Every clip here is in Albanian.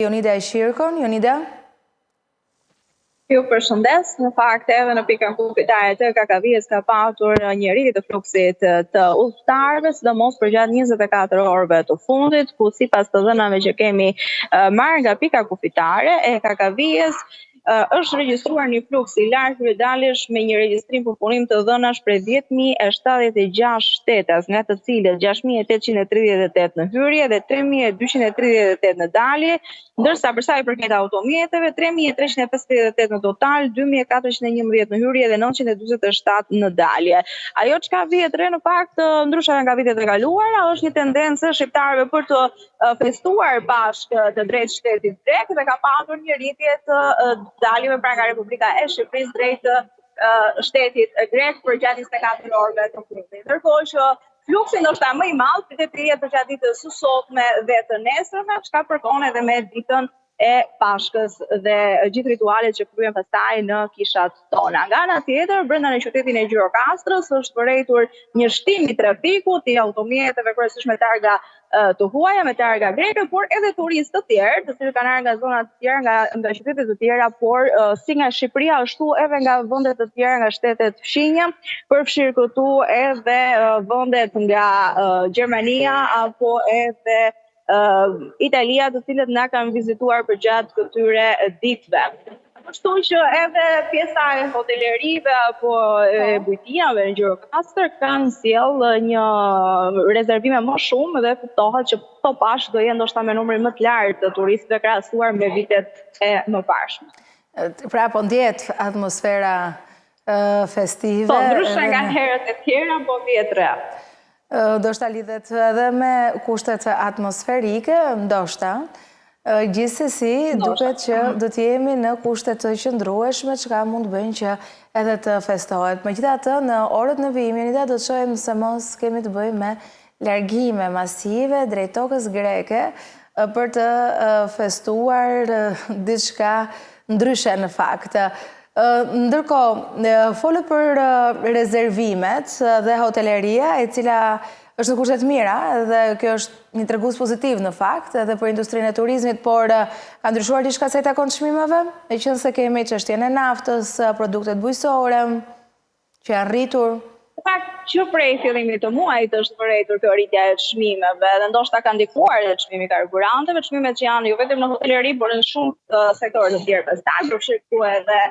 Jonida e Shirkon, Jonida? Ju përshëndes, në fakt edhe në pikën kufitare të Kakavijes ka patur një rritje të fluksit të udhëtarëve, sidomos përgjatë 24 orëve të fundit, ku sipas të dhënave që kemi marrë nga pika kufitare e Kakavijes, është regjistruar një fluks i lartë kryedalisht me një regjistrim për punim të dhënash prej 10.076 shtetas, nga të cilët 6.838 në hyrje dhe 3.238 në dalje, ndërsa për sa i përket automjeteve 3.358 në total, 2.411 në hyrje dhe 947 në dalje. Ajo çka vjet re në fakt ndryshe nga vitet e kaluara është një tendencë shqiptarëve për të festuar bashkë të drejtë shtetit grek dhe ka patur një rritje të daljeve pra nga Republika e Shqipërisë drejt shtetit grek për gjatë 24 orëve të fundit. Ndërkohë që fluksi ndoshta më i madh pritet të jetë gjatë ditës së sotme dhe të nesërme, çka përkon edhe me ditën e Pashkës dhe gjithë ritualet që kryen pastaj në kishat tona. Nga ana tjetër, brenda në qytetin e Gjirokastrës është vërejtur një shtim i trafikut, i automjeteve kryesisht me targa të huaja, me targa greke, por edhe turistë të tjerë, të cilët kanë ardhur nga zona të tjera, nga qytete të tjera, por si nga Shqipëria ashtu edhe nga vende të tjera, nga shtetet fshinje, përfshirë këtu edhe vendet nga Gjermania apo edhe Italia, të cilët na kanë vizituar për gjatë këtyre ditëve. Kështu që edhe pjesa e hotelerive apo e bujtinave në Gjirokastër kanë sjell një rezervime më shumë dhe kuptohet që këto pash do jenë ndoshta me numrin më të lartë të turistëve krahasuar me vitet e mëparshme. Pra po ndjet atmosfera festive. Po, ndryshe nga herët e tjera, po vjet re. Ndoshta lidhet edhe me kushtet atmosferike, ndoshta. Gjithsesi, duket që do të jemi në kushte të qëndrueshme, çka mund të bëjnë që edhe të festohet. Megjithatë, në orët në vijim, Jonida, do të shohim se mos kemi të bëjmë me largime masive drejt tokës greke për të festuar diçka ndryshe në fakt. Ndërkohë, folë për rezervimet dhe hoteleria, e cila është në kushtet mira, dhe kjo është një tregues pozitiv në fakt, edhe për industrinë e turizmit, por ka ndryshuar diçka se takon çmimeve, e qenë se kemi çështjen e naftës, produktet bujqësore që janë rritur. Në fakt, që prej fillimit të muajit është vërejtur kjo rritja e çmimeve dhe ndoshta ka ndikuar edhe çmimi i karburanteve, çmimet që janë jo vetëm në hoteleri, por në shumë sektore të tjerë pastaj, përfshirë këtu edhe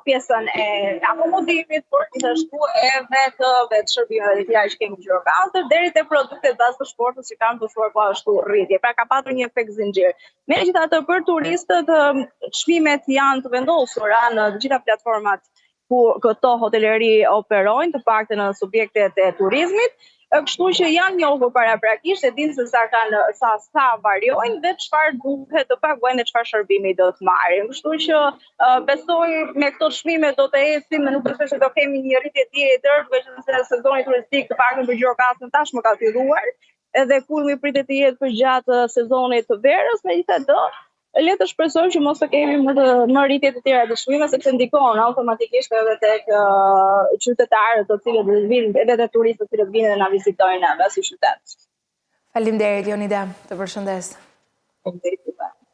pjesën e akomodimit, por gjithashtu edhe të vetë shërbimeve të tjera që kemi në Gjirokastër, deri te produktet bazë të shportit që kanë pësuar po ashtu rritje. Pra ka patur një efekt zinxhir. Megjithatë, për turistët çmimet janë të vendosura në të gjitha platformat ku këto hoteleri operojnë, të paktën në subjektet e turizmit, kështu që janë njohur paraprakisht, e dinë se sa variojnë dhe çfarë duhet të paguajnë dhe çfarë shërbimi do të marrin. Kështu që besoj me këto çmime do të ecim, nuk besoj se do kemi një rritje tjetër, duke qenë se sezoni turistik të paktën për Gjirokastrën tashmë ka filluar, edhe kulmi pritet të jetë për gjatë sezonit të verës, megjithatë le të shpresojmë që mos të kemi më rritje të tjera të çmimeve, sepse ndikon automatikisht edhe tek qytetarët të cilët vinë, edhe te turistët të cilët vinë dhe na vizitojnë si qytet. Faleminderit, Jonida, të përshëndes. Faleminderit.